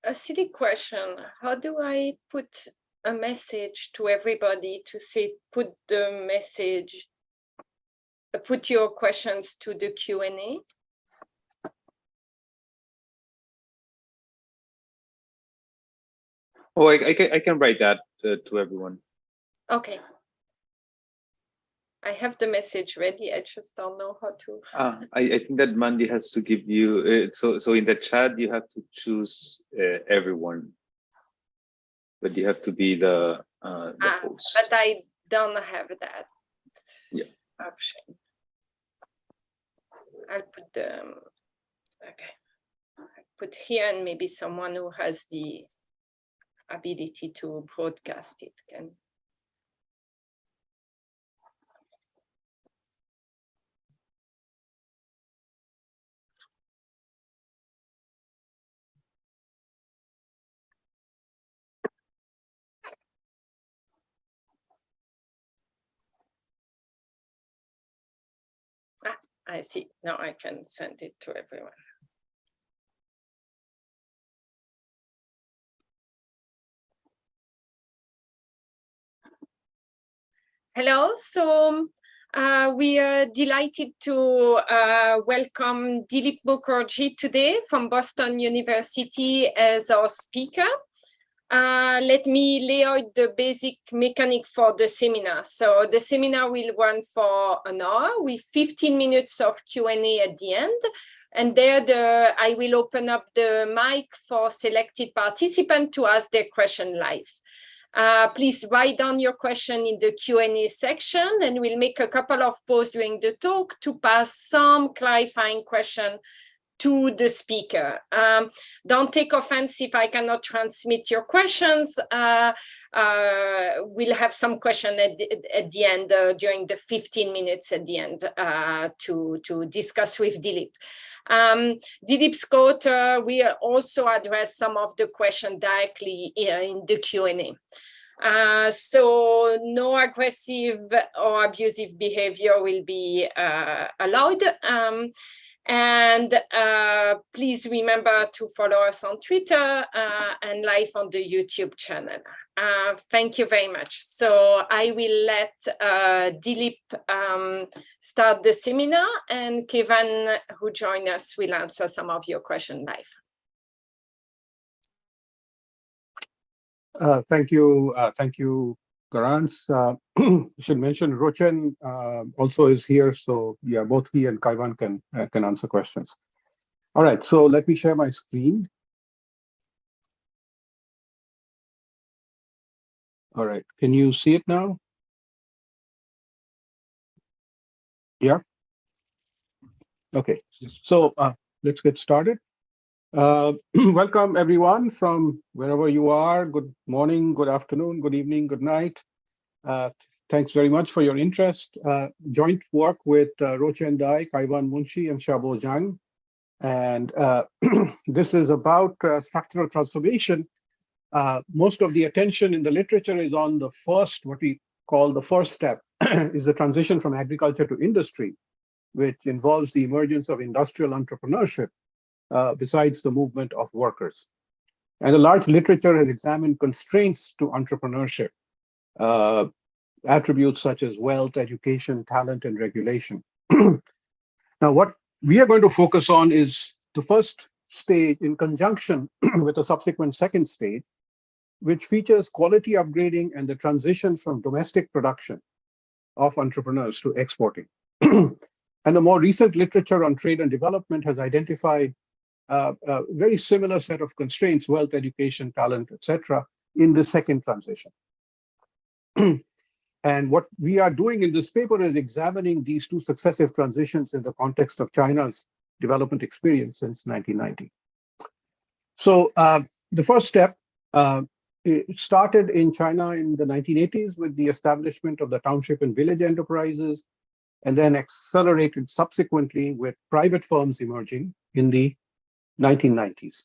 a silly question. How do I put a message to everybody to say, put the message, put your questions to the Q&A? Oh, I can write that to everyone. Okay. I have the message ready. I just don't know how to. I think that Mandy has to give you, so in the chat, you have to choose everyone. But you have to be the host. But I don't have that option. I'll put the, okay. I put here, and maybe someone who has the ability to broadcast it can. I see. Now I can send it to everyone. Hello. So we are delighted to welcome Dilip Mookherjee today from Boston University as our speaker. Let me lay out the basic mechanic for the seminar. So the seminar will run for an hour with 15 minutes of Q&A at the end. And there I will open up the mic for selected participants to ask their question live. Please write down your question in the Q&A section, and we'll make a couple of pauses during the talk to pass some clarifying question to the speaker. Don't take offense if I cannot transmit your questions. We'll have some question at the end during the 15 minutes at the end to discuss with Dilip. Dilip's quote, we also address some of the question directly in the Q&A. So no aggressive or abusive behavior will be allowed. And please remember to follow us on Twitter and live on the YouTube channel. Thank you very much. So I will let Dilip start the seminar, and Kevin, who joined us, will answer some of your questions live. Thank you, Garance. I should mention Rochen also is here, so yeah, both he and Kaivan can answer questions. All right, so let me share my screen. All right, can you see it now? Yeah. Okay, so let's get started. Welcome everyone from wherever you are. Good morning, good afternoon, good evening, good night. Thanks very much for your interest. Joint work with Rochen Dai, Kaivan Munshi, and Xiaobo Zhang. And this is about structural transformation. Most of the attention in the literature is on the first, what we call the first step, is the transition from agriculture to industry, which involves the emergence of industrial entrepreneurship, besides the movement of workers. And the large literature has examined constraints to entrepreneurship, attributes such as wealth, education, talent, and regulation. Now, what we are going to focus on is the first stage in conjunction with a subsequent second stage, which features quality upgrading and the transition from domestic production of entrepreneurs to exporting. And the more recent literature on trade and development has identified a very similar set of constraints, wealth, education, talent, etc., in the second transition. And what we are doing in this paper is examining these two successive transitions in the context of China's development experience since 1990. So the first step, it started in China in the 1980s with the establishment of the township and village enterprises, and then accelerated subsequently with private firms emerging in the 1990s.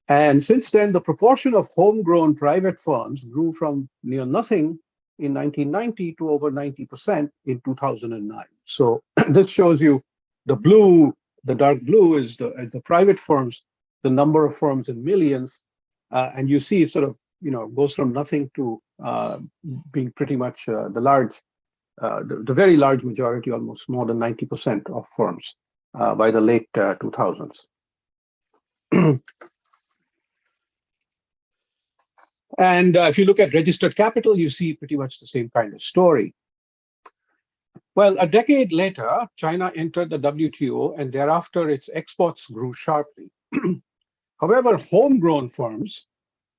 And since then, the proportion of homegrown private firms grew from near nothing in 1990 to over 90% in 2009. So this shows you the blue, the dark blue is the private firms, the number of firms in millions, And you see sort of, goes from nothing to being pretty much the very large majority, almost more than 90% of firms by the late 2000s. And if you look at registered capital, you see pretty much the same kind of story. Well, a decade later, China entered the WTO, and thereafter its exports grew sharply. However, homegrown firms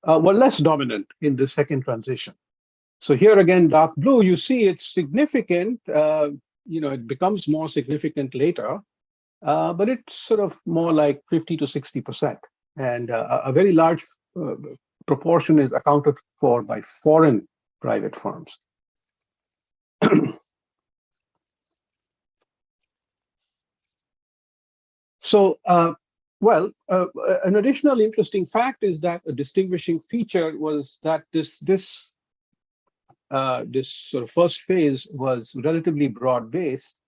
were less dominant in the second transition. So here again, dark blue, you see it's significant. It becomes more significant later, but it's sort of more like 50 to 60%. And a very large proportion is accounted for by foreign private firms. So, an additional interesting fact is that a distinguishing feature was that this sort of first phase was relatively broad-based.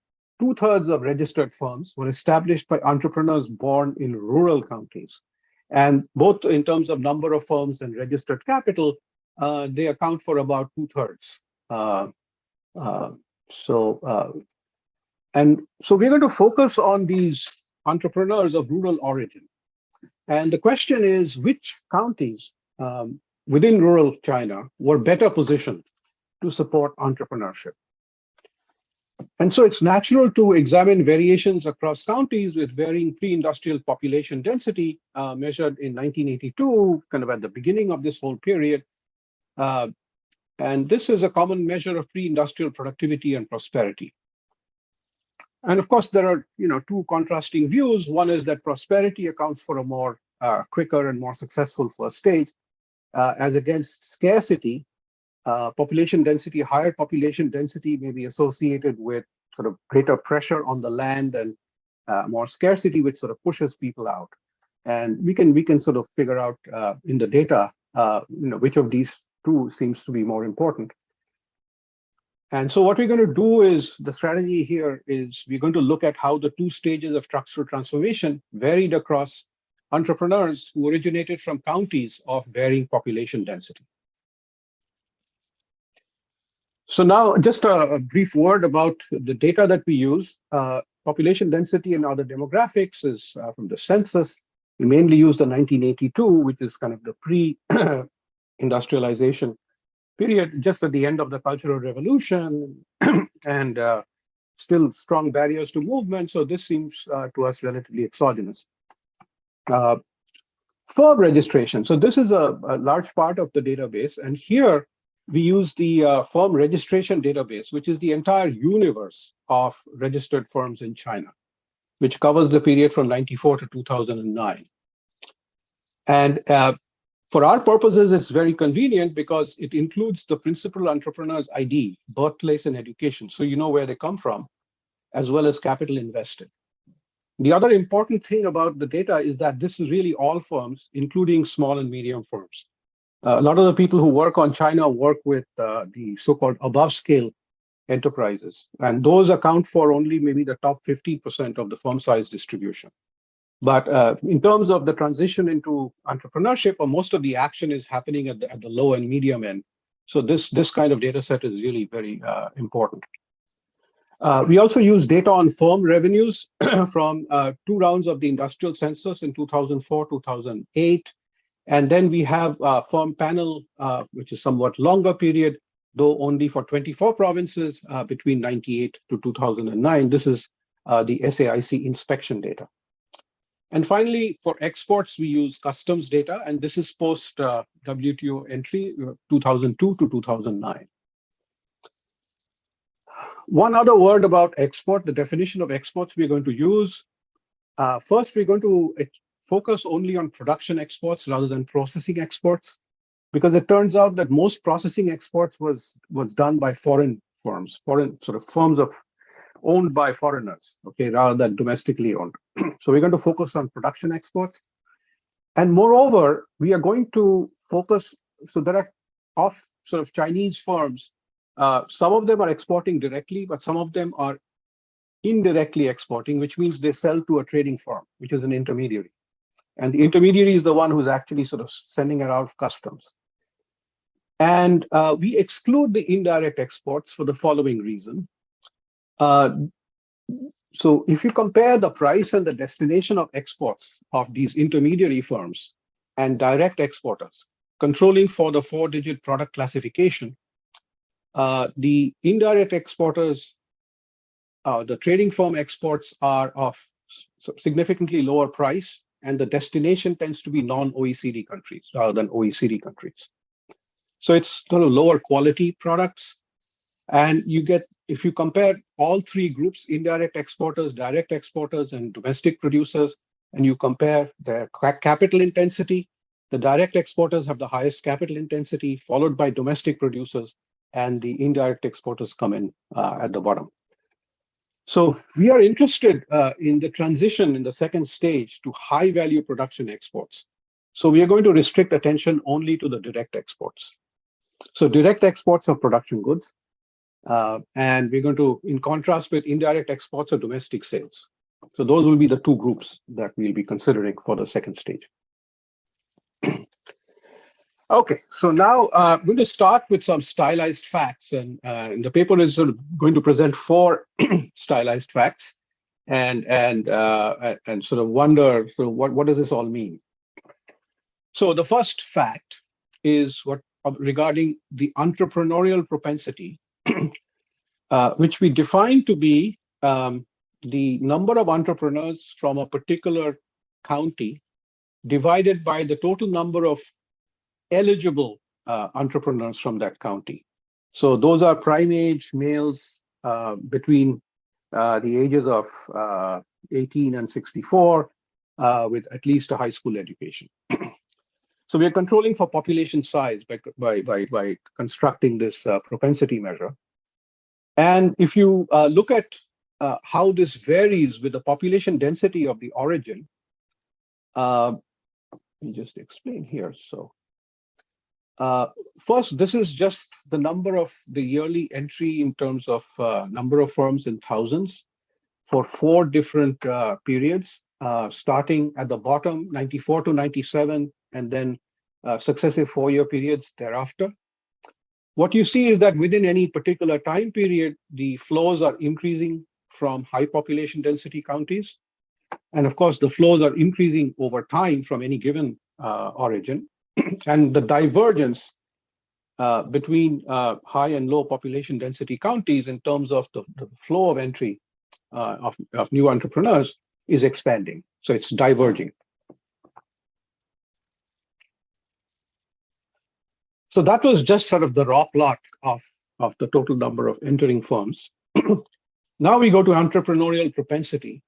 2/3 of registered firms were established by entrepreneurs born in rural counties. And both in terms of number of firms and registered capital, they account for about 2/3. So we're going to focus on these entrepreneurs of rural origin. And the question is, which counties within rural China were better positioned to support entrepreneurship? And so it's natural to examine variations across counties with varying pre-industrial population density measured in 1982, kind of at the beginning of this whole period. And this is a common measure of pre-industrial productivity and prosperity. And of course, there are two contrasting views. One is that prosperity accounts for a more quicker and more successful first stage, as against scarcity. Population density, higher population density may be associated with sort of greater pressure on the land and more scarcity, which sort of pushes people out. And we can sort of figure out in the data, which of these two seems to be more important. And so what we're going to do is, the strategy here is we're going to look at how the two stages of structural transformation varied across entrepreneurs who originated from counties of varying population density. So now just a brief word about the data that we use. Population density and other demographics is from the census. We mainly use the 1982, which is kind of the pre-industrialization period, just at the end of the Cultural Revolution, and still strong barriers to movement. So this seems to us relatively exogenous. Firm registration. So this is a large part of the database. And here we use the firm registration database, which is the entire universe of registered firms in China, which covers the period from 1994 to 2009. And for our purposes, it's very convenient because it includes the principal entrepreneur's ID, birthplace, and education. So you know where they come from, as well as capital invested. The other important thing about the data is that this is really all firms, including small and medium firms. A lot of the people who work on China work with the so-called above-scale enterprises, and those account for only maybe the top 50% of the firm size distribution. But in terms of the transition into entrepreneurship, most of the action is happening at the low and medium end. So this kind of data set is really very important. We also use data on firm revenues from 2 rounds of the industrial census in 2004, 2008. And then we have a firm panel, which is somewhat longer period, though only for 24 provinces between 98 to 2009. This is the SAIC inspection data. And finally, for exports, we use customs data, and this is post WTO entry 2002 to 2009. One other word about export, the definition of exports we're going to use. First, we're going to focus only on production exports rather than processing exports, because it turns out that most processing exports was done by foreign firms, foreign sort of firms owned by foreigners, okay, rather than domestically owned. So we're going to focus on production exports. And moreover, we are going to focus, so there are of sort of Chinese firms, some of them are exporting directly, but some of them are indirectly exporting, which means they sell to a trading firm, which is an intermediary. And the intermediary is the one who's actually sort of sending it out of customs. And we exclude the indirect exports for the following reason. So if you compare the price and the destination of exports of these intermediary firms and direct exporters, controlling for the 4-digit product classification, the indirect exporters, the trading firm exports are of significantly lower price, and the destination tends to be non-OECD countries rather than OECD countries. So it's sort of lower quality products. And you get, if you compare all three groups, indirect exporters, direct exporters, and domestic producers, and you compare their capital intensity, the direct exporters have the highest capital intensity, followed by domestic producers, and the indirect exporters come in at the bottom. So we are interested in the transition in the second stage to high value production exports. So we are going to restrict attention only to the direct exports. So direct exports of production goods, and we're going to, in contrast with indirect exports or domestic sales. So those will be the two groups that we'll be considering for the second stage. Okay, so now I'm going to start with some stylized facts, and the paper is sort of going to present 4 stylized facts, and sort of wonder, so what does this all mean? So the first fact is regarding the entrepreneurial propensity, which we define to be the number of entrepreneurs from a particular county divided by the total number of eligible entrepreneurs from that county. So those are prime age males between the ages of 18 and 64 with at least a high school education. So we are controlling for population size by constructing this propensity measure. And if you look at how this varies with the population density of the origin, let me just explain here. So first, this is just the number of the yearly entry in terms of number of firms in thousands for 4 different periods, starting at the bottom, 94 to 97, and then successive 4-year periods thereafter. What you see is that within any particular time period, the flows are increasing from high population density counties. And of course, the flows are increasing over time from any given origin. And the divergence between high and low population density counties in terms of the flow of entry of new entrepreneurs is expanding. So it's diverging. So that was just sort of the raw plot of the total number of entering firms. Now we go to entrepreneurial propensity.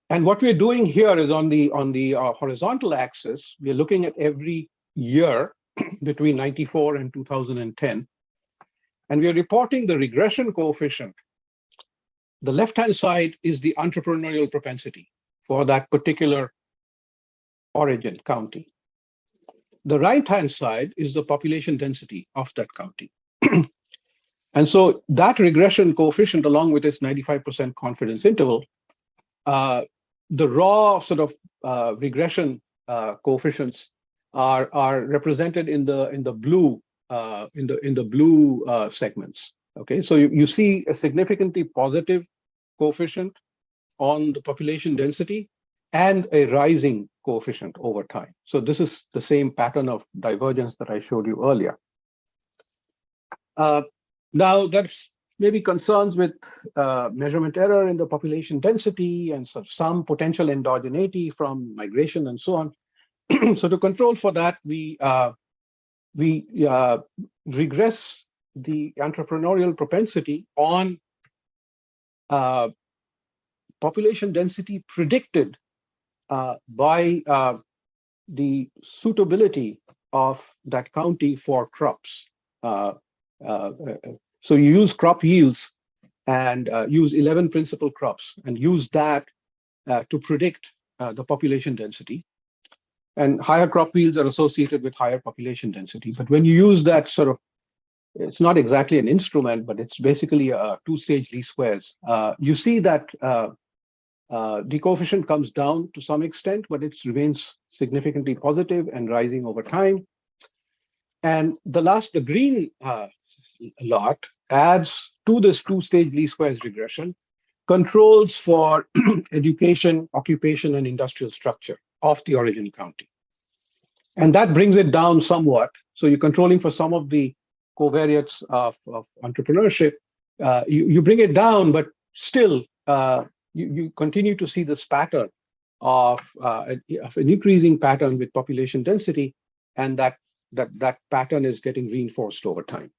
And what we're doing here is on the horizontal axis, we're looking at every year between 94 and 2010. And we're reporting the regression coefficient. The left-hand side is the entrepreneurial propensity for that particular origin county. The right-hand side is the population density of that county. And so that regression coefficient, along with its 95% confidence interval, the raw sort of regression coefficients are represented in the blue segments. Okay, so you see a significantly positive coefficient on the population density and a rising coefficient over time. So this is the same pattern of divergence that I showed you earlier. Now there's maybe concerns with measurement error in the population density and some potential endogeneity from migration and so on. So to control for that, we regress the entrepreneurial propensity on population density predicted by the suitability of that county for crops. So you use crop yields and use 11 principal crops and use that to predict the population density. And higher crop yields are associated with higher population density. But when you use that sort of, it's not exactly an instrument, but it's basically a 2-stage least squares. You see that The coefficient comes down to some extent, but it remains significantly positive and rising over time. And the green lot adds to this two-stage least squares regression controls for education, occupation, and industrial structure of the origin county. And that brings it down somewhat. So you're controlling for some of the covariates of entrepreneurship. You bring it down, but still you continue to see this pattern of an increasing pattern with population density, and that pattern is getting reinforced over time.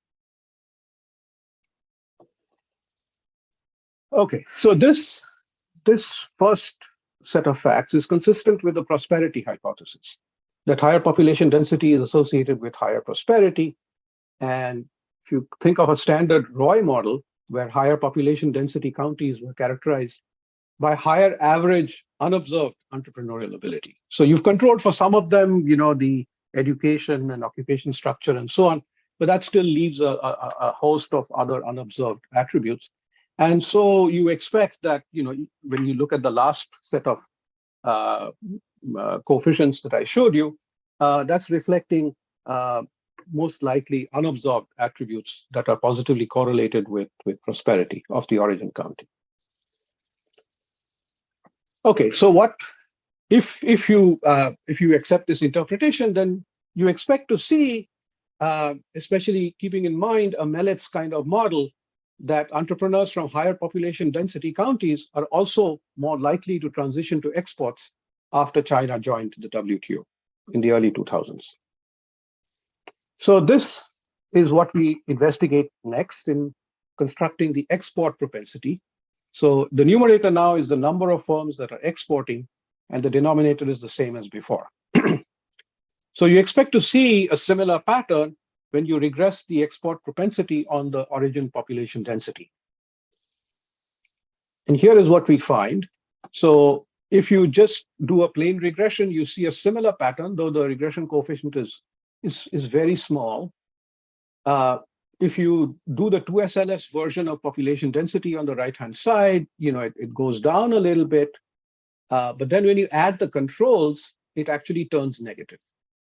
Okay, so this first set of facts is consistent with the prosperity hypothesis, that higher population density is associated with higher prosperity. And if you think of a standard Roy model, where higher population density counties were characterized by higher average unobserved entrepreneurial ability. So you've controlled for some of them, the education and occupation structure and so on, but that still leaves a host of other unobserved attributes. And so you expect that, when you look at the last set of coefficients that I showed you, that's reflecting most likely unobserved attributes that are positively correlated with prosperity of the origin county. Okay, so what if you accept this interpretation, then you expect to see, especially keeping in mind a Mellett's kind of model, that entrepreneurs from higher population density counties are also more likely to transition to exports after China joined the WTO in the early 2000s. So this is what we investigate next in constructing the export propensity. So the numerator now is the number of firms that are exporting, and the denominator is the same as before. So you expect to see a similar pattern when you regress the export propensity on the origin population density. And here is what we find. So if you just do a plain regression, you see a similar pattern, though the regression coefficient is very small. If you do the 2SLS version of population density on the right-hand side, it goes down a little bit. But then when you add the controls, it actually turns negative.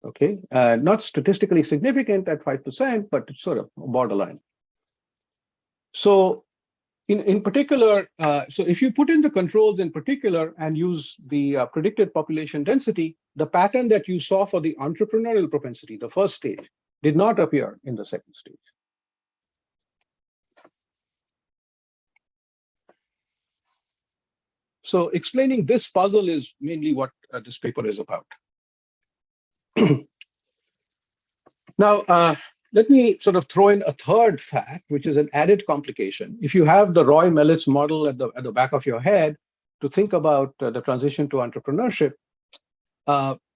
Okay, not statistically significant at 5%, but it's sort of borderline. So in particular, so if you put in the controls in particular and use the predicted population density, the pattern that you saw for the entrepreneurial propensity, the first stage, did not appear in the second stage. So explaining this puzzle is mainly what this paper is about. Now, let me sort of throw in a third fact, which is an added complication. If you have the Roy Mellett's model at the back of your head to think about the transition to entrepreneurship,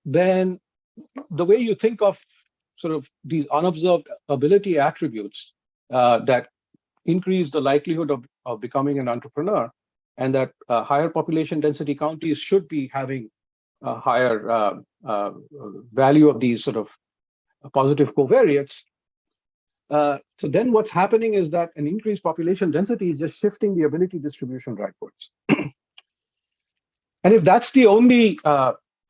then the way you think of sort of these unobserved ability attributes that increase the likelihood of becoming an entrepreneur, and that higher population density counties should be having a higher value of these sort of positive covariates. So then what's happening is that an increased population density is just shifting the ability distribution rightwards. And if that's the only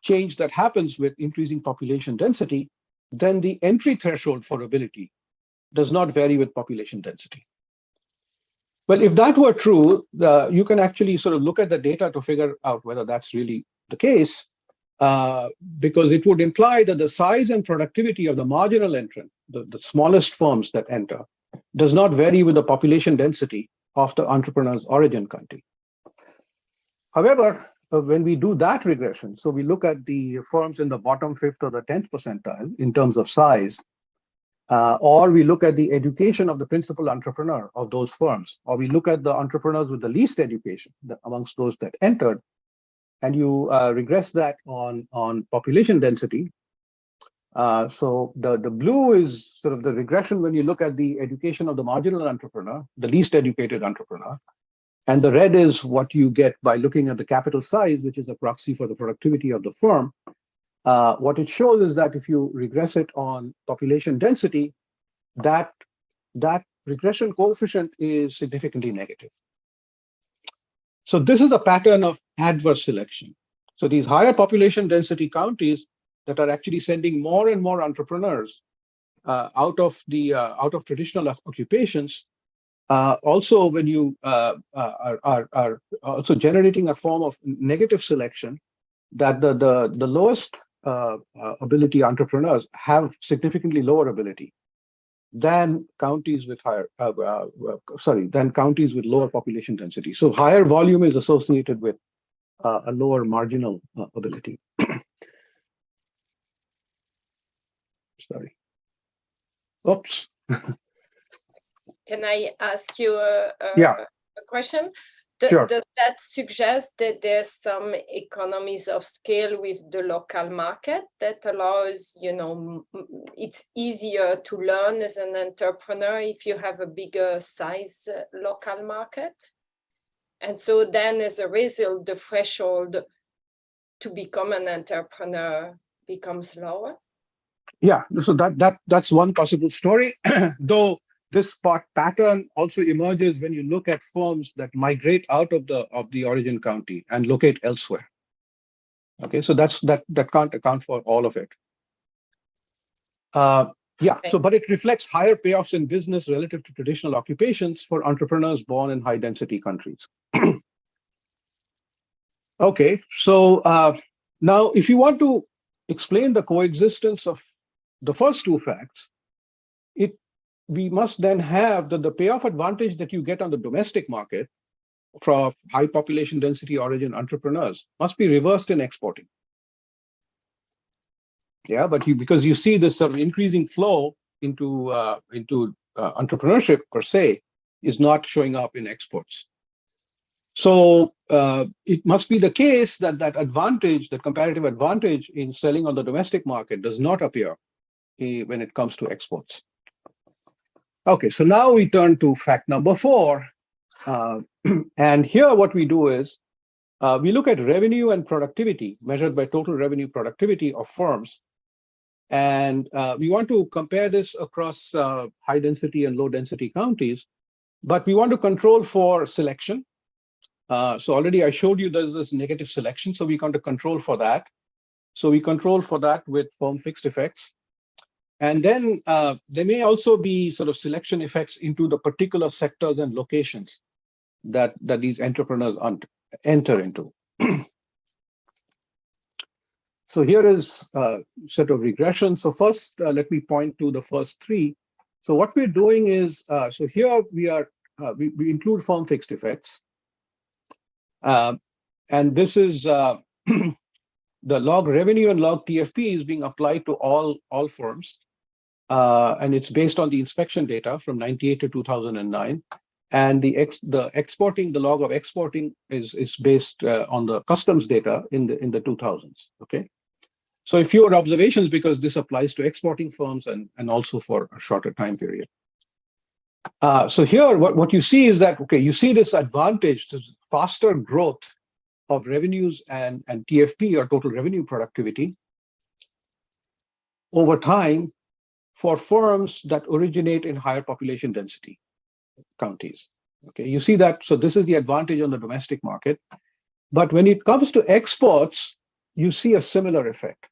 change that happens with increasing population density, then the entry threshold for ability does not vary with population density. Well, if that were true, you can actually sort of look at the data to figure out whether that's really the case. Because it would imply that the size and productivity of the marginal entrant, the smallest firms that enter, does not vary with the population density of the entrepreneur's origin country. However, when we do that regression, so we look at the firms in the bottom 5th or the 10th percentile in terms of size, or we look at the education of the principal entrepreneur of those firms, or we look at the entrepreneurs with the least education amongst those that entered, and you regress that on population density. So the blue is sort of the regression when you look at the education of the marginal entrepreneur, the least educated entrepreneur. And the red is what you get by looking at the capital size, which is a proxy for the productivity of the firm. What it shows is that if you regress it on population density, that regression coefficient is significantly negative. So this is a pattern of adverse selection. So these higher population density counties that are actually sending more and more entrepreneurs out of traditional occupations, also when you are also generating a form of negative selection, that the lowest ability entrepreneurs have significantly lower ability than counties with counties with lower population density. So higher volume is associated with a lower marginal ability. Sorry. Oops. Can I ask you a question? Sure. Does that suggest that there's some economies of scale with the local market that allows, it's easier to learn as an entrepreneur if you have a bigger size local market? And so then as a result, the threshold to become an entrepreneur becomes lower? Yeah, so that's one possible story, though this pattern also emerges when you look at firms that migrate out of the origin county and locate elsewhere. Okay, so that can't account for all of it. But it reflects higher payoffs in business relative to traditional occupations for entrepreneurs born in high density countries. Okay, so now if you want to explain the coexistence of the first two facts, we must then have the payoff advantage that you get on the domestic market from high population density origin entrepreneurs must be reversed in exporting. Yeah, but because you see this sort of increasing flow into entrepreneurship per se is not showing up in exports. So it must be the case that advantage, the comparative advantage in selling on the domestic market does not appear when it comes to exports. Okay, so now we turn to fact number 4. And here what we do is we look at revenue and productivity measured by total revenue productivity of firms. And we want to compare this across high density and low density counties, but we want to control for selection. So already I showed you there's this negative selection, so we want to control for that. So we control for that with firm fixed effects. And then there may also be sort of selection effects into the particular sectors and locations that these entrepreneurs enter into. So here is a set of regressions. So first, let me point to the first 3. So what we're doing is, so here we include firm fixed effects. And this is the log revenue and log TFP is being applied to all firms. And it's based on the inspection data from 98 to 2009. And the log of exporting is based on the customs data in the 2000s. Okay. So a fewer observations because this applies to exporting firms and also for a shorter time period. So here, what you see is that, okay, you see this advantage, this faster growth of revenues and TFP, or total revenue productivity, over time for firms that originate in higher population density counties. Okay, you see that, so this is the advantage on the domestic market. But when it comes to exports, you see a similar effect.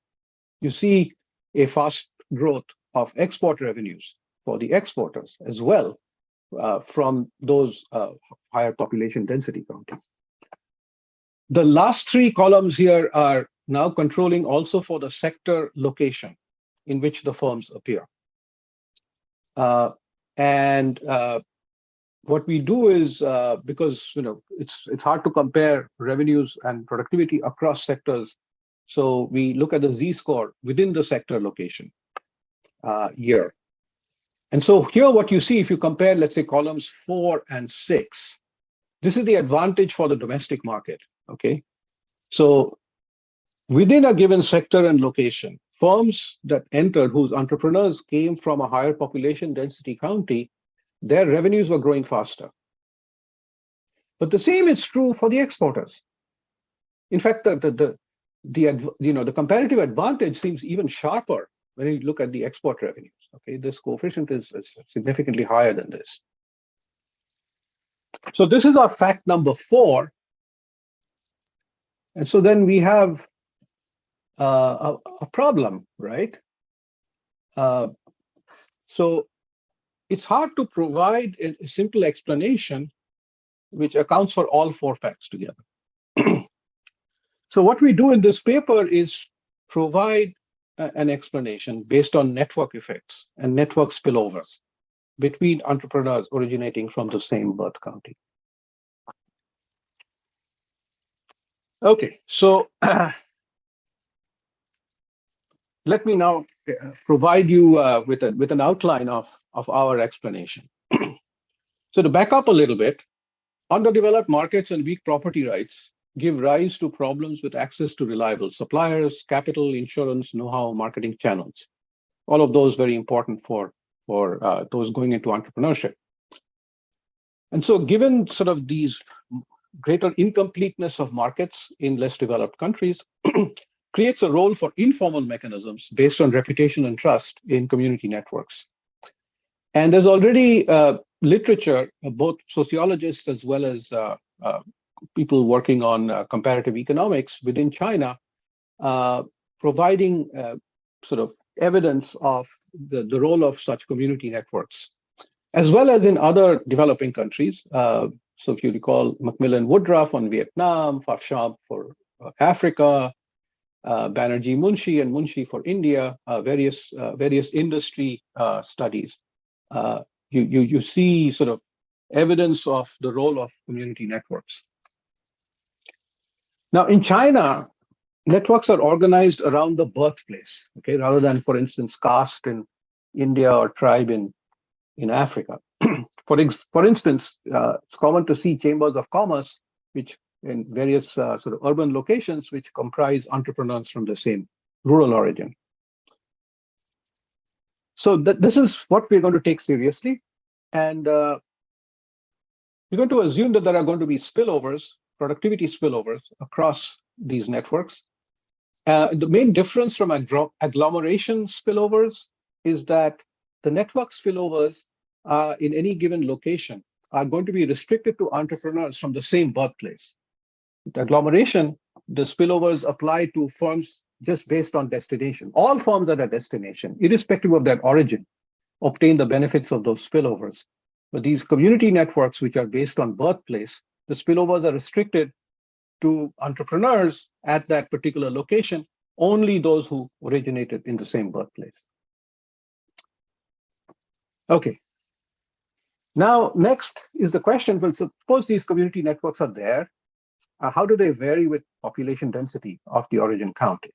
You see a fast growth of export revenues for the exporters as well from those higher population density counties. The last 3 columns here are now controlling also for the sector location in which the firms appear. What we do is, because it's hard to compare revenues and productivity across sectors, so we look at the Z-score within the sector location year. And so here what you see, if you compare, let's say, columns 4 and 6, this is the advantage for the domestic market, okay? So within a given sector and location, firms that entered, whose entrepreneurs came from a higher population density county, their revenues were growing faster. But the same is true for the exporters. In fact, the comparative advantage seems even sharper when you look at the export revenues. Okay, this coefficient is significantly higher than this. So this is our fact number 4. And so then we have a problem, right? So it's hard to provide a simple explanation which accounts for all four facts together. So what we do in this paper is provide an explanation based on network effects and network spillovers between entrepreneurs originating from the same birth county. Okay, so let me now provide you with an outline of our explanation. So to back up a little bit, underdeveloped markets and weak property rights give rise to problems with access to reliable suppliers, capital, insurance, know-how, marketing channels. All of those very important for those going into entrepreneurship. And so given sort of these greater incompleteness of markets in less developed countries, creates a role for informal mechanisms based on reputation and trust in community networks. And there's already literature, both sociologists as well as people working on comparative economics within China, providing sort of evidence of the role of such community networks, as well as in other developing countries. So if you recall, Macmillan Woodruff on Vietnam, Farshab for Africa, Banerjee Munshi and Munshi for India, various industry studies. You see sort of evidence of the role of community networks. Now in China, networks are organized around the birthplace, okay, rather than, for instance, caste in India or tribe in Africa. For instance, it's common to see chambers of commerce, which in various sort of urban locations, which comprise entrepreneurs from the same rural origin. So this is what we're going to take seriously. And we're going to assume that there are going to be spillovers, productivity spillovers across these networks. The main difference from agglomeration spillovers is that the network spillovers in any given location are going to be restricted to entrepreneurs from the same birthplace. With agglomeration, the spillovers apply to firms just based on destination. All firms at a destination, irrespective of their origin, obtain the benefits of those spillovers. But these community networks, which are based on birthplace, the spillovers are restricted to entrepreneurs at that particular location, only those who originated in the same birthplace. Okay. Now, next is the question, well, suppose these community networks are there, how do they vary with population density of the origin county?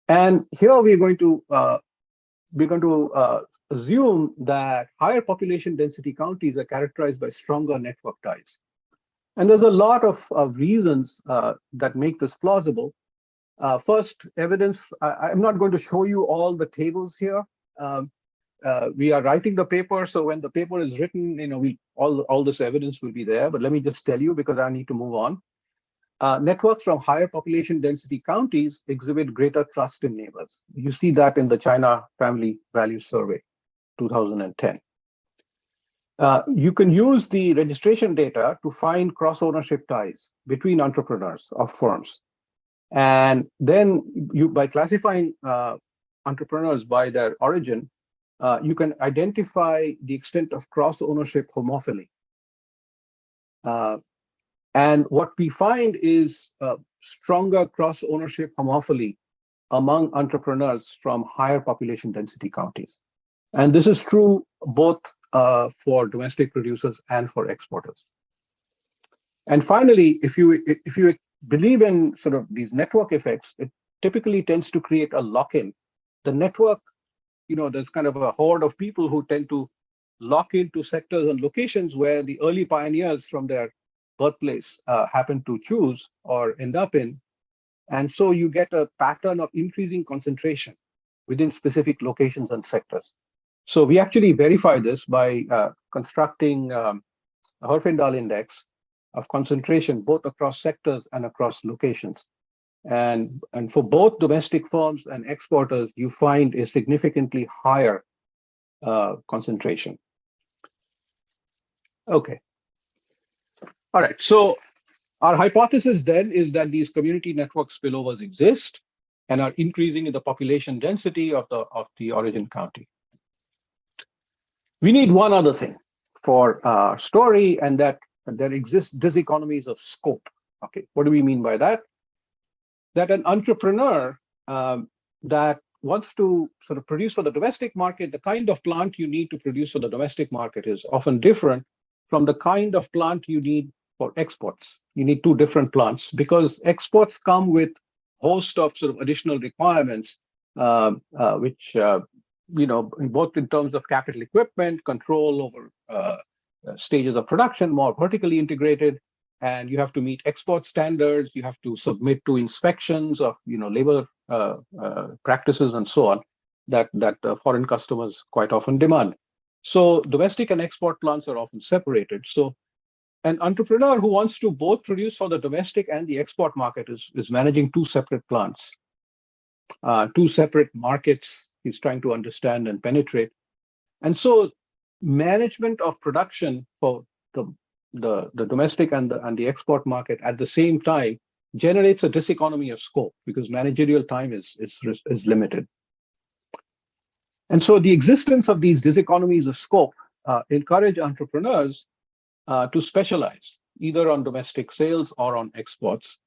And here we're going to assume that higher population density counties are characterized by stronger network ties. And there's a lot of reasons that make this plausible. First, evidence, I'm not going to show you all the tables here. We are writing the paper, so when the paper is written, all this evidence will be there. But let me just tell you, because I need to move on. Networks from higher population density counties exhibit greater trust in neighbors. You see that in the China Family Values Survey, 2010. You can use the registration data to find cross-ownership ties between entrepreneurs of firms. And then by classifying entrepreneurs by their origin, you can identify the extent of cross-ownership homophily. And what we find is stronger cross-ownership homophily among entrepreneurs from higher population density counties. And this is true both for domestic producers and for exporters. And finally, if you believe in sort of these network effects, it typically tends to create a lock-in. The network, there's kind of a horde of people who tend to lock into sectors and locations where the early pioneers from their birthplace happen to choose or end up in. And so you get a pattern of increasing concentration within specific locations and sectors. So we actually verify this by constructing a Herfindahl index of concentration, both across sectors and across locations. And for both domestic firms and exporters, you find a significantly higher concentration. Okay. All right. So Our hypothesis then is that these community network spillovers exist and are increasing in the population density of the origin county. We need one other thing for our story, and that there exist diseconomies of scope. Okay, what do we mean by that? That an entrepreneur that wants to sort of produce for the domestic market, the kind of plant you need to produce for the domestic market is often different from the kind of plant you need for exports. You need two different plants because exports come with a host of sort of additional requirements, which both in terms of capital equipment, control over stages of production, more vertically integrated, and you have to meet export standards. You have to submit to inspections of labor practices and so on that foreign customers quite often demand. So domestic and export plants are often separated. So an entrepreneur who wants to both produce for the domestic and the export market is managing two separate plants, two separate markets he's trying to understand and penetrate. And so management of production for the domestic and the export market at the same time generates a diseconomy of scope because managerial time is limited. And so the existence of these diseconomies of scope encourage entrepreneurs to specialize either on domestic sales or on exports.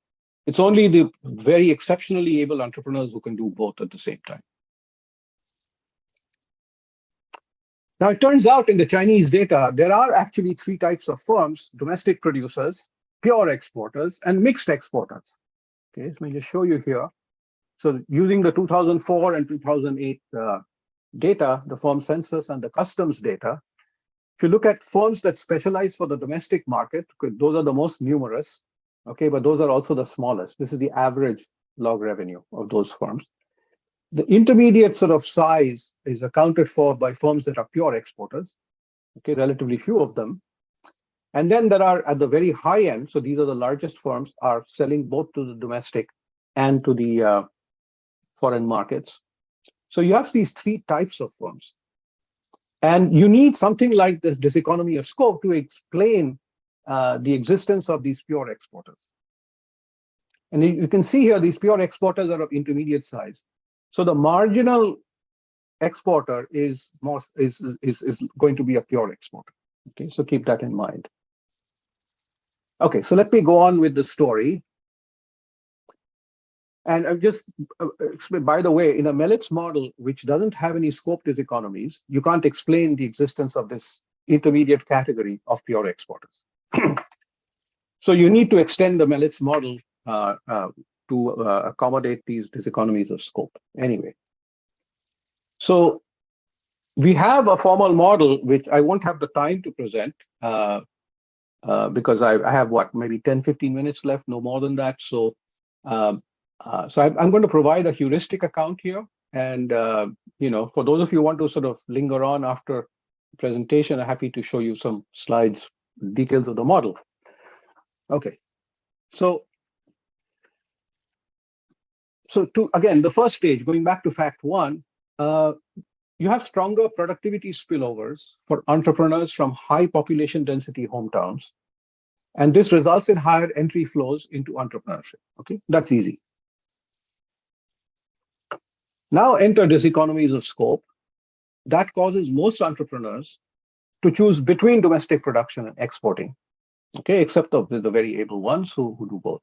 It's only the very exceptionally able entrepreneurs who can do both at the same time. Now, it turns out in the Chinese data, there are actually three types of firms: domestic producers, pure exporters, and mixed exporters. Okay, let me just show you here. So using the 2004 and 2008 data, the firm census and the customs data, if you look at firms that specialize for the domestic market, those are the most numerous, okay, but those are also the smallest. This is the average log revenue of those firms. The intermediate sort of size is accounted for by firms that are pure exporters, okay, relatively few of them. And then there are at the very high end, so these are the largest firms, are selling both to the domestic and to the foreign markets. So you have these three types of firms. And you need something like this diseconomy of scope to explain the existence of these pure exporters. And you can see here, these pure exporters are of intermediate size. So the marginal exporter is going to be a pure exporter. Okay, so keep that in mind. Okay, so let me go on with the story. And I've just, by the way, in a Melitz model, which doesn't have any scope diseconomies, you can't explain the existence of this intermediate category of pure exporters. So you need to extend the Melitz model to accommodate these diseconomies of scope. Anyway, so we have a formal model, which I won't have the time to present because I have what, maybe 10, 15 minutes left, no more than that. So I'm going to provide a heuristic account here. And, for those of you who want to sort of linger on after the presentation, I'm happy to show you some slides, details of the model. Okay, so again, the first stage, going back to fact one, you have stronger productivity spillovers for entrepreneurs from high population density hometowns. And this results in higher entry flows into entrepreneurship. Okay, that's easy. Now enter diseconomies of scope. That causes most entrepreneurs to choose between domestic production and exporting. Okay, except the very able ones who do both.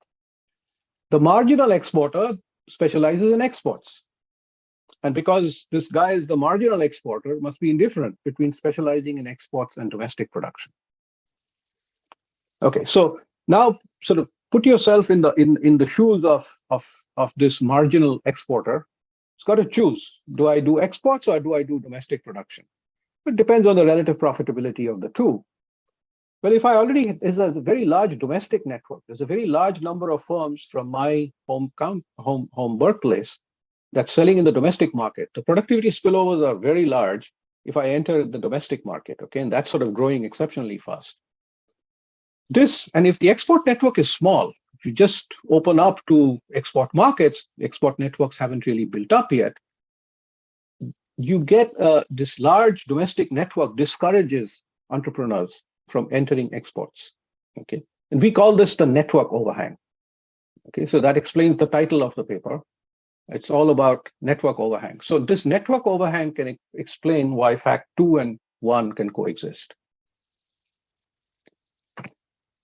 The marginal exporter specializes in exports. And because this guy is the marginal exporter, must be indifferent between specializing in exports and domestic production. Okay, so now sort of put yourself in the shoes of this marginal exporter. It's got to choose. Do I do exports or do I do domestic production? It depends on the relative profitability of the two. But if I already, there's a very large domestic network, there's a very large number of firms from my home birthplace that's selling in the domestic market. The productivity spillovers are very large if I enter the domestic market, okay? And that's sort of growing exceptionally fast. And if the export network is small, if you just open up to export markets, export networks haven't really built up yet, you get this large domestic network discourages entrepreneurs from entering exports, okay? And we call this the network overhang. Okay, so that explains the title of the paper. It's all about network overhang. So this network overhang can explain why fact 2 and 1 can coexist.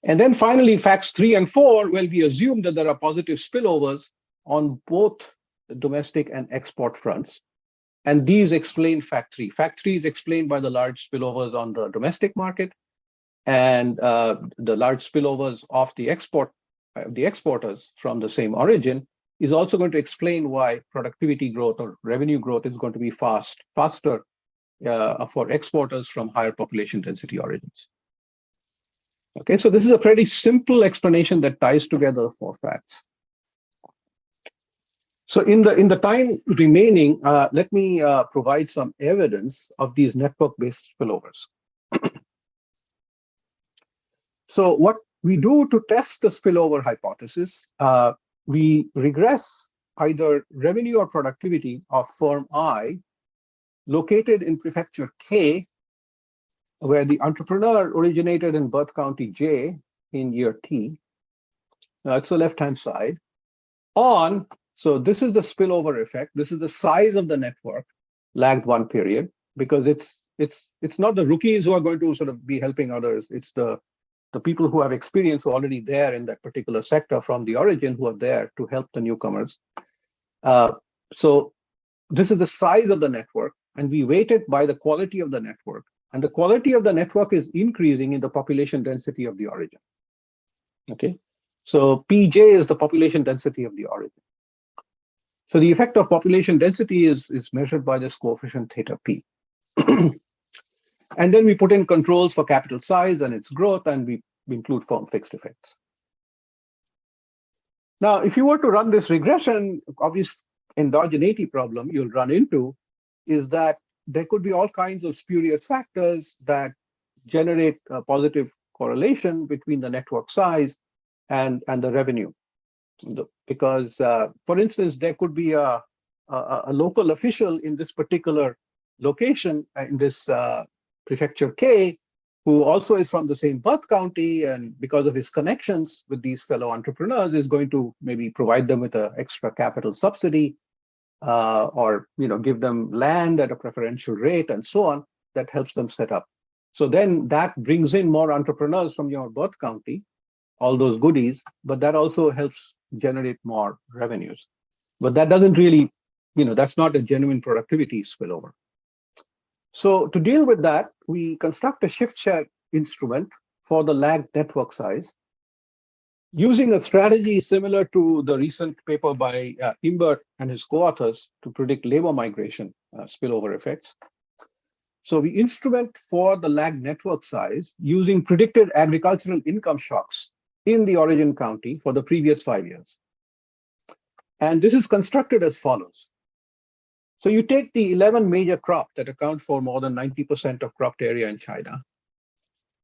And then finally, facts 3 and 4, well, we assume that there are positive spillovers on both the domestic and export fronts. And these explain fact 3. Fact 3 is explained by the large spillovers on the domestic market and the large spillovers of the exporters from the same origin is also going to explain why productivity growth or revenue growth is going to be faster for exporters from higher population density origins. Okay, so this is a pretty simple explanation that ties together 4 facts. So in the time remaining, let me provide some evidence of these network-based spillovers. So what we do to test the spillover hypothesis, we regress either revenue or productivity of firm I located in prefecture K, where the entrepreneur originated in birth county J in year T. That's the left-hand side. So this is the spillover effect. This is the size of the network lagged 1 period, because it's not the rookies who are going to sort of be helping others. It's the people who have experience who are already there in that particular sector from the origin who are there to help the newcomers. So this is the size of the network, and we weight it by the quality of the network. And the quality of the network is increasing in the population density of the origin. Okay, so PJ is the population density of the origin. So the effect of population density is measured by this coefficient theta P. And then we put in controls for capital size and its growth, and we include firm fixed effects. Now, if you were to run this regression, obvious endogeneity problem you'll run into is that there could be all kinds of spurious factors that generate a positive correlation between the network size and the revenue. Because, for instance, there could be a local official in this particular location, in this prefecture K, who also is from the same birth county, and because of his connections with these fellow entrepreneurs, is going to maybe provide them with an extra capital subsidy, or give them land at a preferential rate, and so on. That helps them set up. So then that brings in more entrepreneurs from your birth county, all those goodies, but that also helps generate more revenues. But that doesn't really, that's not a genuine productivity spillover. So to deal with that, we construct a shift share instrument for the lagged network size using a strategy similar to the recent paper by Imbert and his co-authors to predict labor migration spillover effects. So we instrument for the lagged network size using predicted agricultural income shocks in the origin county for the previous 5 years. And this is constructed as follows. So you take the 11 major crops that account for more than 90% of cropped area in China.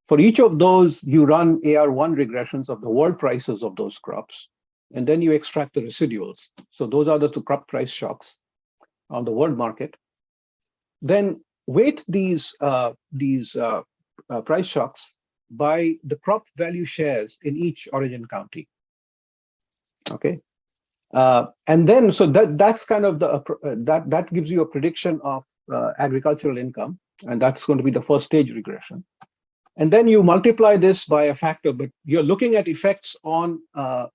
For each of those, you run AR1 regressions of the world prices of those crops, and then you extract the residuals. So those are the 2 crop price shocks on the world market. Then weight these price shocks by the crop value shares in each origin county. Okay. And then, so that's kind of that gives you a prediction of agricultural income, and that's going to be the first stage regression. And then you multiply this by a factor, but you're looking at effects on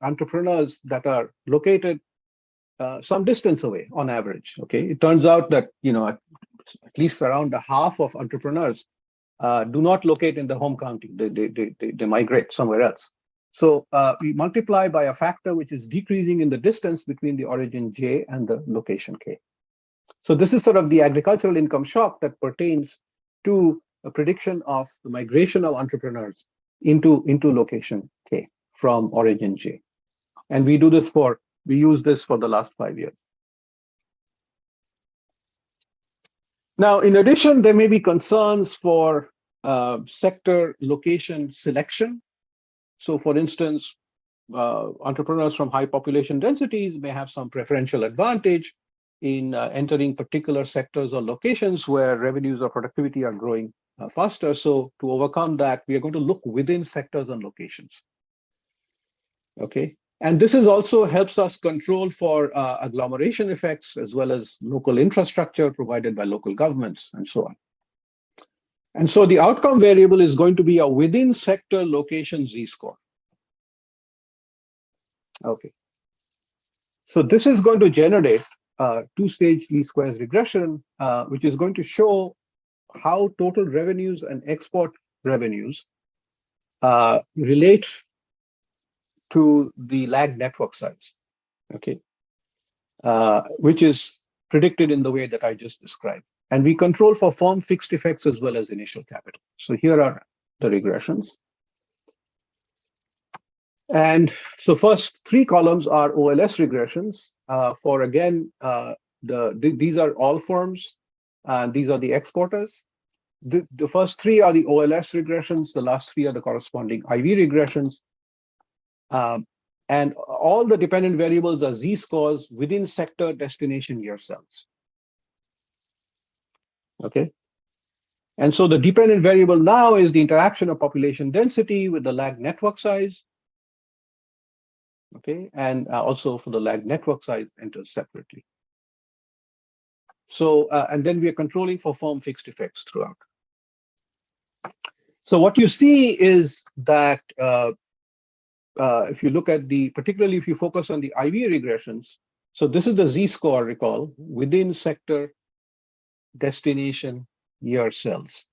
entrepreneurs that are located some distance away on average. Okay, it turns out that at least around a half of entrepreneurs do not locate in the home county; they migrate somewhere else. So we multiply by a factor which is decreasing in the distance between the origin J and the location K. So this is sort of the agricultural income shock that pertains to a prediction of the migration of entrepreneurs into location K from origin J. And we use this for the last 5 years. Now, in addition, there may be concerns for sector location selection. So for instance, entrepreneurs from high population densities may have some preferential advantage in entering particular sectors or locations where revenues or productivity are growing faster. So to overcome that, we are going to look within sectors and locations. Okay. And this is also helps us control for agglomeration effects as well as local infrastructure provided by local governments and so on. And so the outcome variable is going to be a within sector location z-score. Okay. So this is going to generate a two-stage least squares regression, which is going to show how total revenues and export revenues relate to the lag network size, okay, which is predicted in the way that I just described. And we control for firm fixed effects as well as initial capital. So here are the regressions. And so first three columns are OLS regressions for, again, these are all firms, and these are the exporters. The first three are the OLS regressions. The last three are the corresponding IV regressions. And all the dependent variables are z-scores within sector destination year cells. Okay. And so the dependent variable now is the interaction of population density with the lag network size. Okay. And also for the lag network size enters separately. So, and then we are controlling for firm fixed effects throughout. So what you see is that if you look at particularly if you focus on the IV regressions, so this is the z-score, recall, within sector destination year cells.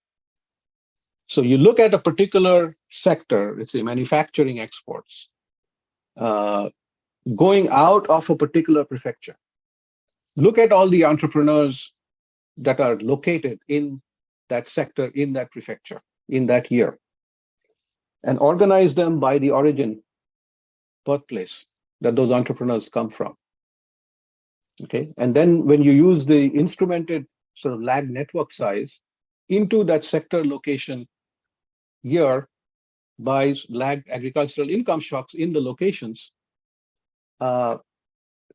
So you look at a particular sector, let's say manufacturing exports, going out of a particular prefecture. Look at all the entrepreneurs that are located in that sector, in that prefecture, in that year, and organize them by the origin, birthplace that those entrepreneurs come from. Okay, and then when you use the instrumented sort of lag network size into that sector location year by lag agricultural income shocks in the locations,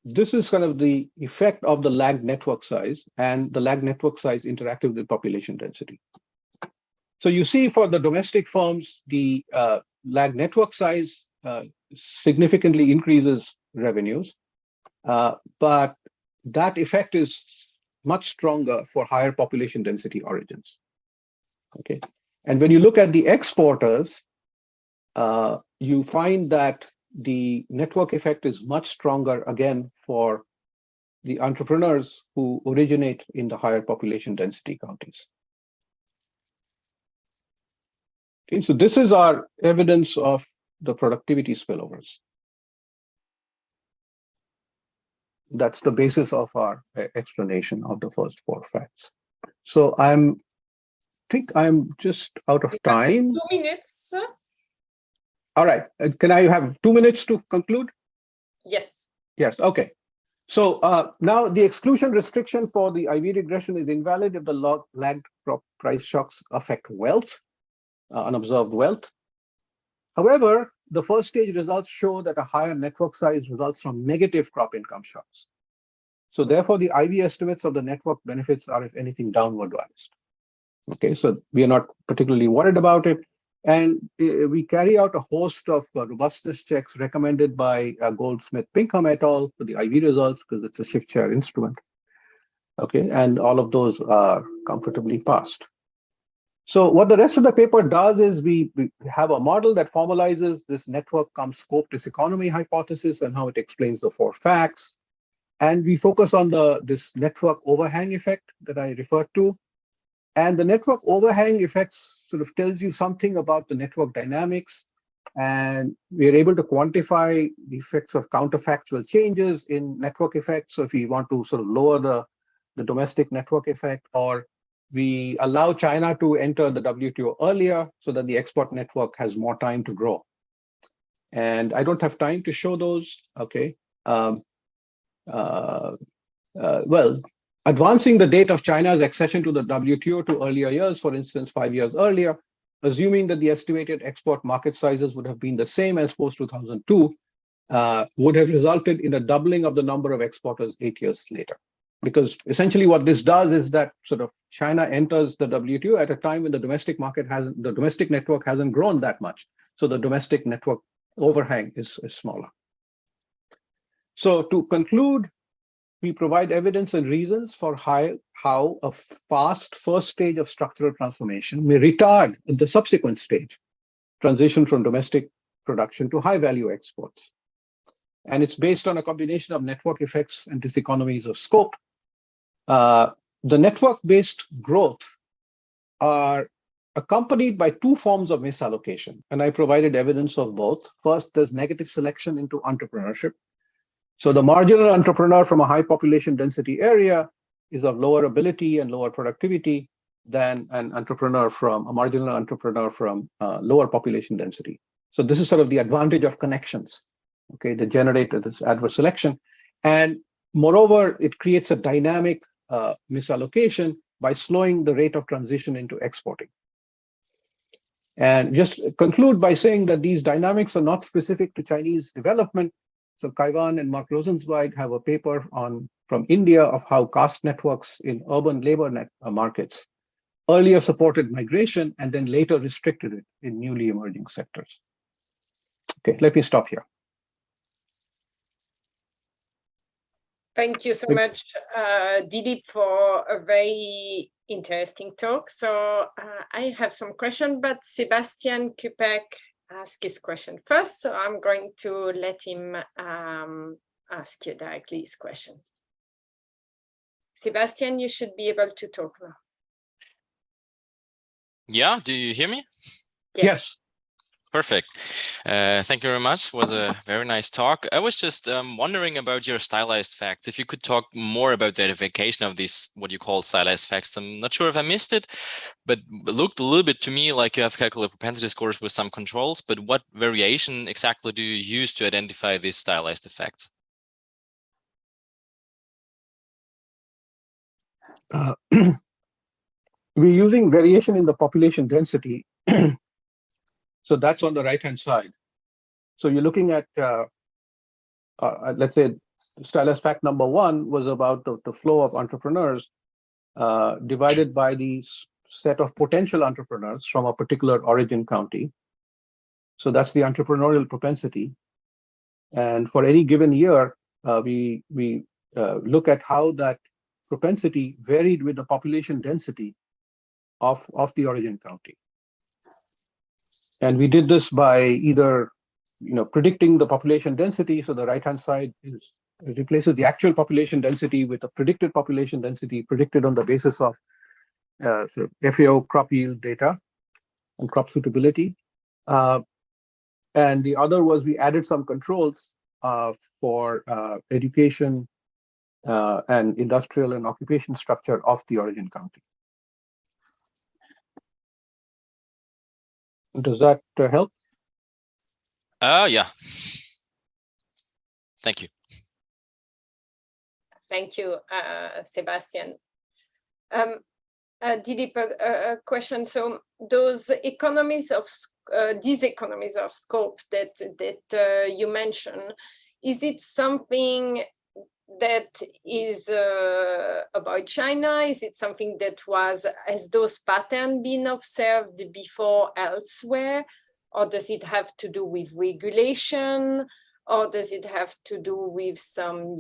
this is kind of the effect of the lag network size, and the lag network size interactive with population density. So you see for the domestic firms, the lag network size significantly increases revenues, but that effect is much stronger for higher population density origins. Okay, and when you look at the exporters, you find that the network effect is much stronger again for the entrepreneurs who originate in the higher population density counties. Okay, so this is our evidence of the productivity spillovers. That's the basis of our explanation of the first four facts. So I think I'm just out of time. 2 minutes. All right. Can I have 2 minutes to conclude? Yes. Yes. Okay. So now the exclusion restriction for the IV regression is invalid if the lagged price shocks affect wealth, unobserved wealth. However, the first stage results show that a higher network size results from negative crop income shocks. So therefore, the IV estimates of the network benefits are, if anything, downward biased. Okay, so we are not particularly worried about it. And we carry out a host of robustness checks recommended by Goldsmith Pinkham et al. For the IV results, because it's a shift share instrument. Okay, and all of those are comfortably passed. So what the rest of the paper does is we have a model that formalizes this network cum scope diseconomy hypothesis and how it explains the four facts. And we focus on this network overhang effect that I referred to. And the network overhang effects sort of tells you something about the network dynamics. And we are able to quantify the effects of counterfactual changes in network effects. So if we want to sort of lower the domestic network effect, or we allow China to enter the WTO earlier so that the export network has more time to grow. And I don't have time to show those. Okay. Well, advancing the date of China's accession to the WTO to earlier years, for instance, 5 years earlier, assuming that the estimated export market sizes would have been the same as post-2002, would have resulted in a doubling of the number of exporters 8 years later. Because essentially what this does is that sort of China enters the WTO at a time when the domestic network hasn't grown that much. So the domestic network overhang is smaller. So to conclude, we provide evidence and reasons for how a fast first stage of structural transformation may retard in the subsequent stage, transition from domestic production to high-value exports. And it's based on a combination of network effects and diseconomies of scope. The network-based growth are accompanied by two forms of misallocation, and I provided evidence of both. First, there's negative selection into entrepreneurship. So the marginal entrepreneur from a high population density area is of lower ability and lower productivity than a marginal entrepreneur from lower population density. So this is sort of the advantage of connections, okay, that generate this adverse selection. And moreover, it creates a dynamic misallocation by slowing the rate of transition into exporting. And just conclude by saying that these dynamics are not specific to Chinese development. So Kaiwan and Mark Rosenzweig have a paper from India of how caste networks in urban labor markets earlier supported migration and then later restricted it in newly emerging sectors. Okay, let me stop here. Thank you so much, Dilip, for a very interesting talk. So I have some questions, but Sebastian Kupek asked his question first, so I'm going to let him ask you directly his question. Sebastian, you should be able to talk now. Yeah, do you hear me? Yes. Perfect. Thank you very much. It was a very nice talk. I was just wondering about your stylized facts. If you could talk more about the identification of these, what you call stylized facts. I'm not sure if I missed it, but it looked a little bit to me like you have calculated propensity scores with some controls, but what variation exactly do you use to identify these stylized effects? We're using variation in the population density. So that's on the right-hand side. So you're looking at, let's say, stylized fact number one was about the flow of entrepreneurs divided by the set of potential entrepreneurs from a particular origin county. So that's the entrepreneurial propensity. And for any given year, we look at how that propensity varied with the population density of the origin county. And we did this by either, predicting the population density. So the right-hand side replaces the actual population density with a predicted population density predicted on the basis of sort of FAO crop yield data and crop suitability. And the other was we added some controls for education and industrial and occupation structure of the origin county. Does that help? Yeah. Thank you. Thank you, Sebastian. Dilip, a question. So those economies of these economies of scope that you mentioned, is it something that is about China? Is it something that has those patterns been observed before elsewhere? Or does it have to do with regulation? Or does it have to do with some,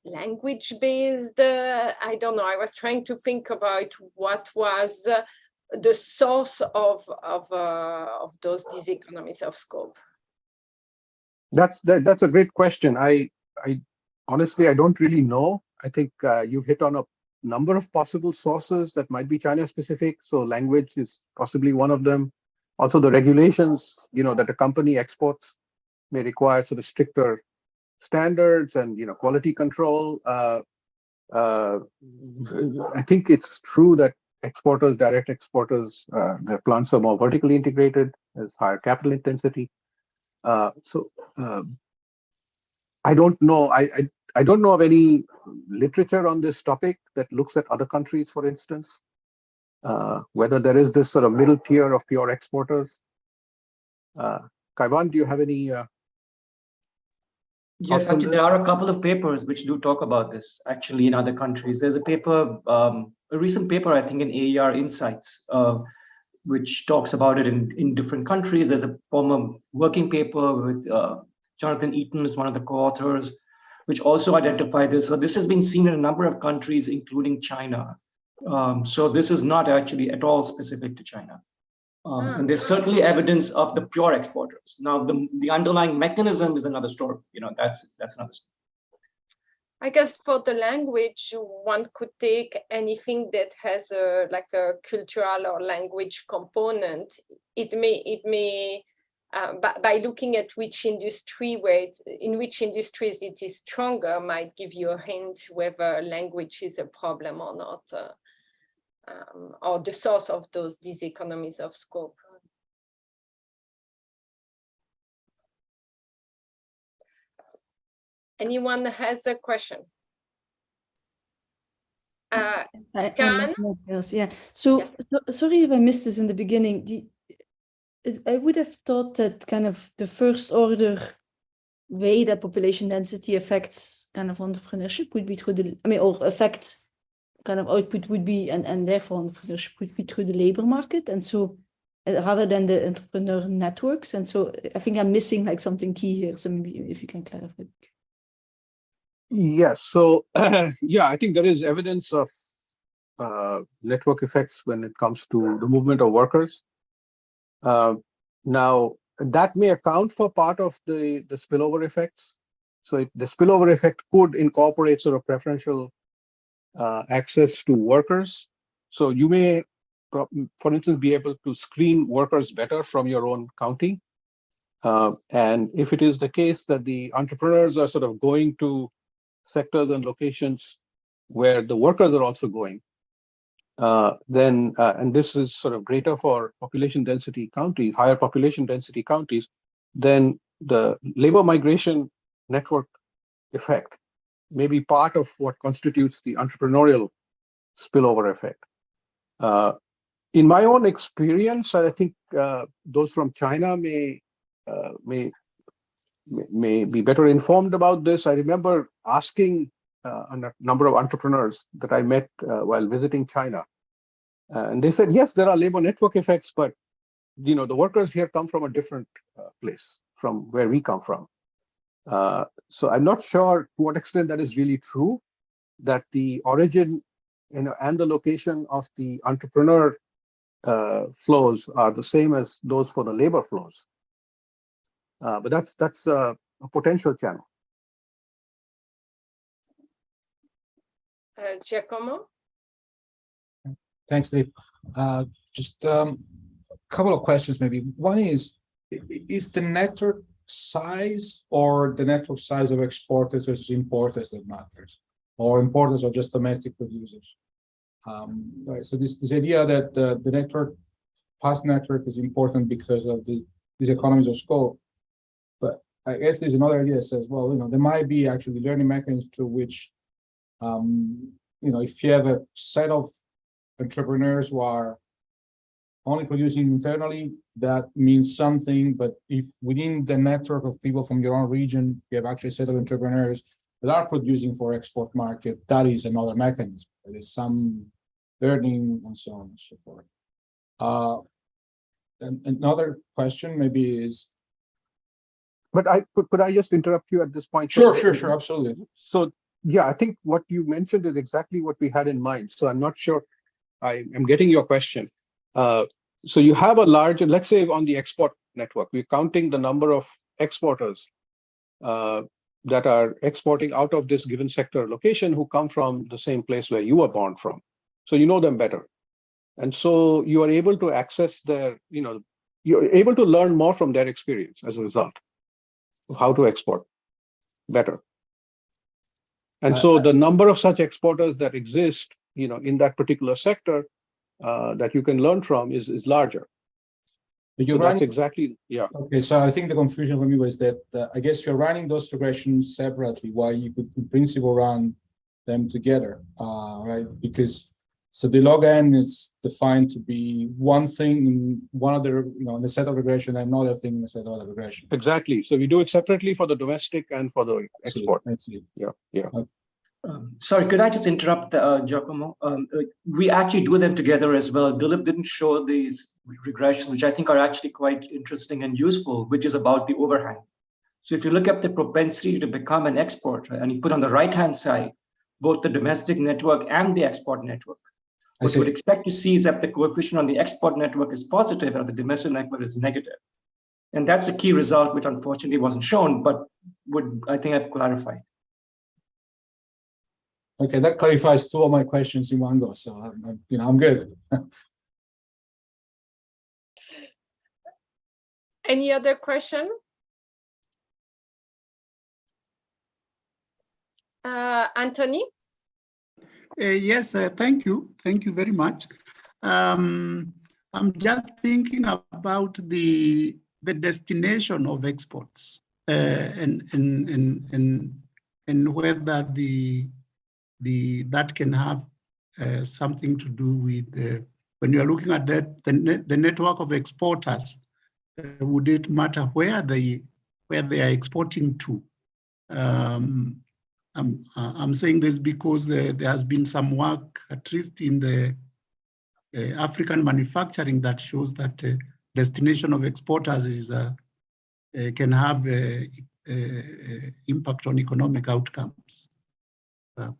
language-based? I don't know. I was trying to think about what was the source of those diseconomies of scope. That's a great question. I honestly, I don't really know. I think you've hit on a number of possible sources that might be China specific. So language is possibly one of them. Also the regulations, that a company exports may require sort of stricter standards and, quality control. I think it's true that direct exporters, their plants are more vertically integrated, there's higher capital intensity. So I don't know. I don't know of any literature on this topic that looks at other countries, for instance, whether there is this sort of middle tier of pure exporters. Kaiwan, do you have any? Yes, actually, there are a couple of papers which do talk about this actually in other countries. There's a paper, a recent paper, I think, in AER Insights, which talks about it in different countries. There's a former working paper with Jonathan Eaton is one of the co-authors, which also identified this. So this has been seen in a number of countries, including China. So this is not actually at all specific to China. And there's certainly evidence of the pure exporters. Now, the underlying mechanism is another story. That's another story. I guess for the language, one could take anything that has like a cultural or language component. It may by looking at which industry, in which industries it is stronger, might give you a hint whether language is a problem or not, or the source of these economies of scope. Anyone has a question? Karen? Yeah. So sorry if I missed this in the beginning. I would have thought that kind of the first order way that population density affects kind of entrepreneurship would be through or affect kind of output would be, and therefore entrepreneurship would be through the labor market. And so rather than the entrepreneur networks. And so I think I'm missing like something key here. So maybe if you can clarify. Yes. So, yeah, I think there is evidence of network effects when it comes to the movement of workers. Now, that may account for part of the spillover effects. So the spillover effect could incorporate sort of preferential access to workers. So you may, for instance, be able to screen workers better from your own county. And if it is the case that the entrepreneurs are sort of going to sectors and locations where the workers are also going, then, and this is sort of greater for population density counties, higher population density counties, then the labor migration network effect may be part of what constitutes the entrepreneurial spillover effect. In my own experience, I think those from China may be better informed about this. I remember asking a number of entrepreneurs that I met while visiting China, and they said, yes, there are labor network effects, but the workers here come from a different place from where we come from. So I'm not sure to what extent that is really true, that the origin and the location of the entrepreneur flows are the same as those for the labor flows. But that's a potential channel. Giacomo? Thanks, Dilip. Just a couple of questions, maybe. One is the network size or the network size of exporters versus importers that matters, or importers or just domestic producers? Right. So this idea that the network, past network, is important because of these economies of scope. But I guess there's another idea that says, well, there might be actually learning mechanisms through which, if you have a set of entrepreneurs who are only producing internally, that means something. But if within the network of people from your own region, you have actually a set of entrepreneurs that are producing for export market, that is another mechanism. There's some learning and so on and so forth. And another question maybe is, but could I just interrupt you at this point? Sure, absolutely. So yeah, I think what you mentioned is exactly what we had in mind. So I'm not sure I am getting your question. So you have a larger, let's say on the export network, we're counting the number of exporters that are exporting out of this given sector location who come from the same place where you were born from. So you know them better. And so you are able to access their, you're able to learn more from their experience as a result of how to export better. And so the number of such exporters that exist, in that particular sector that you can learn from is larger. So that's exactly, yeah. Okay, so I think the confusion for me was that I guess you're running those regressions separately, while you could in principle run them together, right? Because so the log n is defined to be one thing in one other, in a set of regression, and another thing in a set of other regression. Exactly. So we do it separately for the domestic and for the export. I see. Yeah. Sorry, could I just interrupt, Giacomo? We actually do them together as well. Dilip didn't show these regressions, which I think are actually quite interesting and useful, which is about the overhang. So if you look at the propensity to become an exporter, and you put on the right-hand side, both the domestic network and the export network, what you would expect to see is that the coefficient on the export network is positive and the domestic network is negative. And that's a key result, which unfortunately wasn't shown, but would, I think, I've clarified. Okay, that clarifies two of my questions in one go. So I'm good. Any other question? Anthony? Yes, thank you. Thank you very much. I'm just thinking about the destination of exports and whether that can have something to do with when you're looking at that the network of exporters. Would it matter where they are exporting to? I'm saying this because there has been some work, at least in the African manufacturing, that shows that destination of exporters is can have impact on economic outcomes,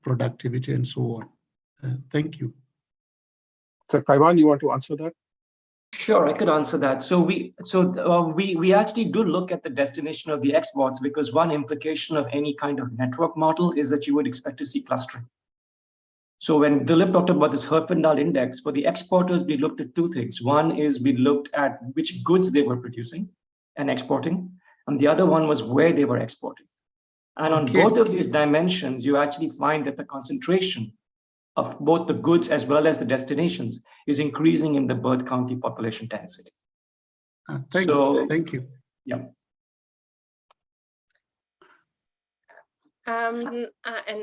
productivity, and so on. Thank you. So, Kaiwan, you want to answer that? Sure, I could answer that. So we actually do look at the destination of the exports, because one implication of any kind of network model is that you would expect to see clustering. So when Dilip talked about this Herfindahl index, for the exporters, we looked at two things. One is we looked at which goods they were producing and exporting, and the other one was where they were exporting. And on both of these dimensions, you actually find that the concentration of both the goods as well as the destinations is increasing in the birth county population density. Thanks. So, thank you. Yeah. And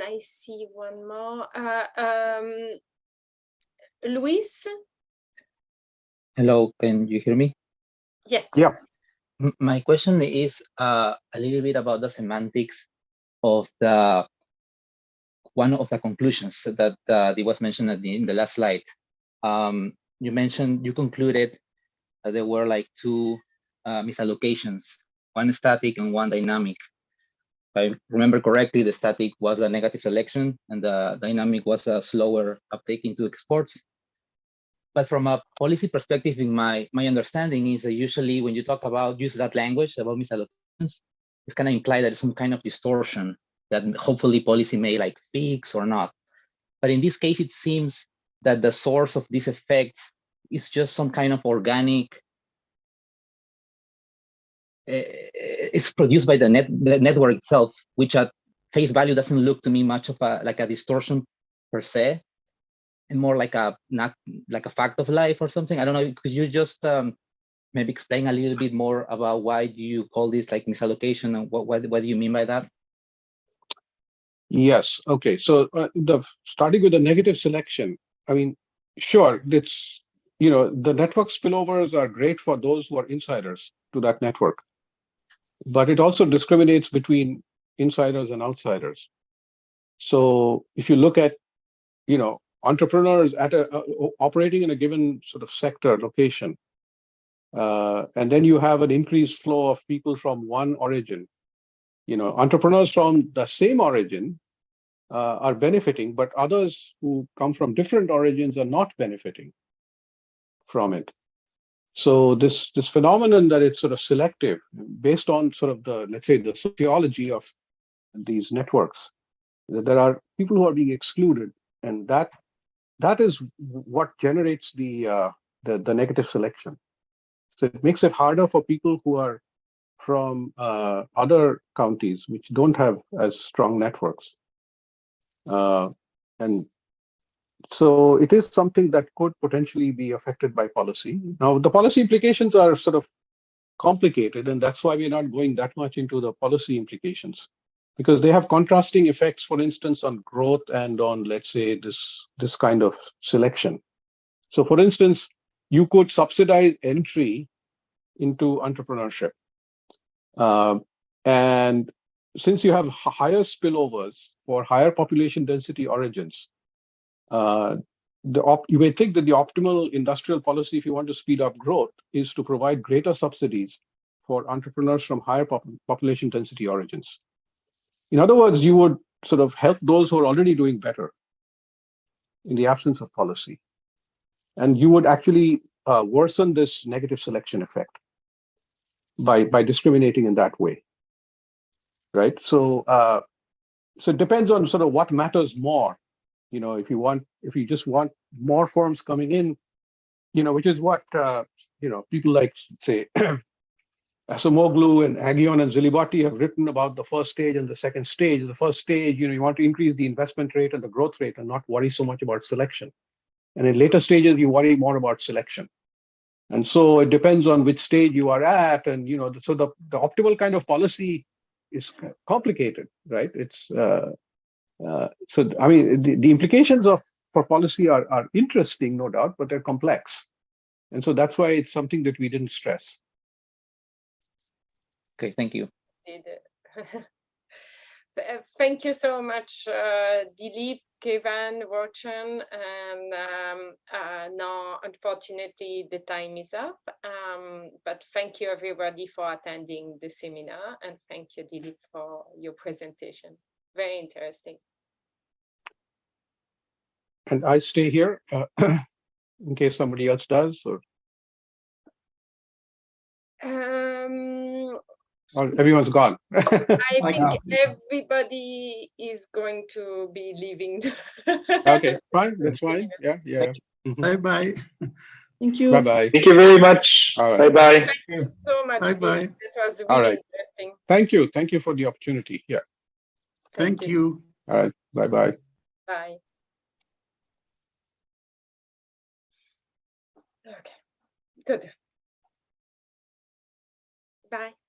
I see one more. Luis? Hello, can you hear me? Yes. Yeah. My question is a little bit about the semantics of one of the conclusions that it was mentioned in the last slide. You concluded that there were like two misallocations, one static and one dynamic. If I remember correctly, the static was a negative selection and the dynamic was a slower uptake into exports. But from a policy perspective, in my understanding is that usually when you talk about, use that language about misallocations, it's kind of imply that there's some kind of distortion that hopefully policy may like fix or not. But in this case, it seems that the source of these effects is just some kind of organic, it's produced by the network itself, which at face value doesn't look to me much of like a distortion per se, and more like not like a fact of life or something. I don't know. Could you just maybe explain a little bit more about why do you call this like misallocation, and what do you mean by that? Yes. Okay. So starting with the negative selection, I mean, sure, it's, the network spillovers are great for those who are insiders to that network, but it also discriminates between insiders and outsiders. So if you look at, entrepreneurs operating in a given sort of sector location, and then you have an increased flow of people from one origin. Entrepreneurs from the same origin are benefiting, but others who come from different origins are not benefiting from it. So this phenomenon that it's sort of selective based on sort of the, let's say, the sociology of these networks, that there are people who are being excluded, and that is what generates the negative selection. So it makes it harder for people who are from other counties which don't have as strong networks. And so it is something that could potentially be affected by policy. Now, the policy implications are sort of complicated, and that's why we're not going that much into the policy implications, because they have contrasting effects, for instance, on growth and on, let's say, this kind of selection. So, for instance, you could subsidize entry into entrepreneurship. And since you have higher spillovers for higher population density origins, you may think that the optimal industrial policy, if you want to speed up growth, is to provide greater subsidies for entrepreneurs from higher population density origins. In other words, you would sort of help those who are already doing better in the absence of policy. And you would actually worsen this negative selection effect by discriminating in that way, right? So it depends on sort of what matters more. You know, if you just want more firms coming in, you know, which is what you know, people like, say, Acemoglu and Agion and Zilibotti have written about the first stage and the second stage. The first stage, you know, you want to increase the investment rate and the growth rate and not worry so much about selection. And in later stages, you worry more about selection. And so it depends on which stage you are at. And, you know, so the optimal kind of policy is complicated, right? It's so, I mean, the implications for policy are interesting, no doubt, but they're complex. And so that's why it's something that we didn't stress. Okay, thank you. Thank you so much, Dilip, Kevin, Rochan, and now, unfortunately, the time is up. But thank you, everybody, for attending the seminar, and thank you, Dilip, for your presentation. Very interesting. And I stay here in case somebody else does, or everyone's gone. I think everybody is going to be leaving. Okay, fine. That's fine. Yeah, yeah. Bye-bye. Thank you. Bye-bye. Thank you very much. All right. Bye-bye. Thank you so much. Bye-bye. It was really All right. interesting. Thank you. Thank you for the opportunity. Yeah. Thank you. All right. Bye-bye. Bye. Okay, good. Bye.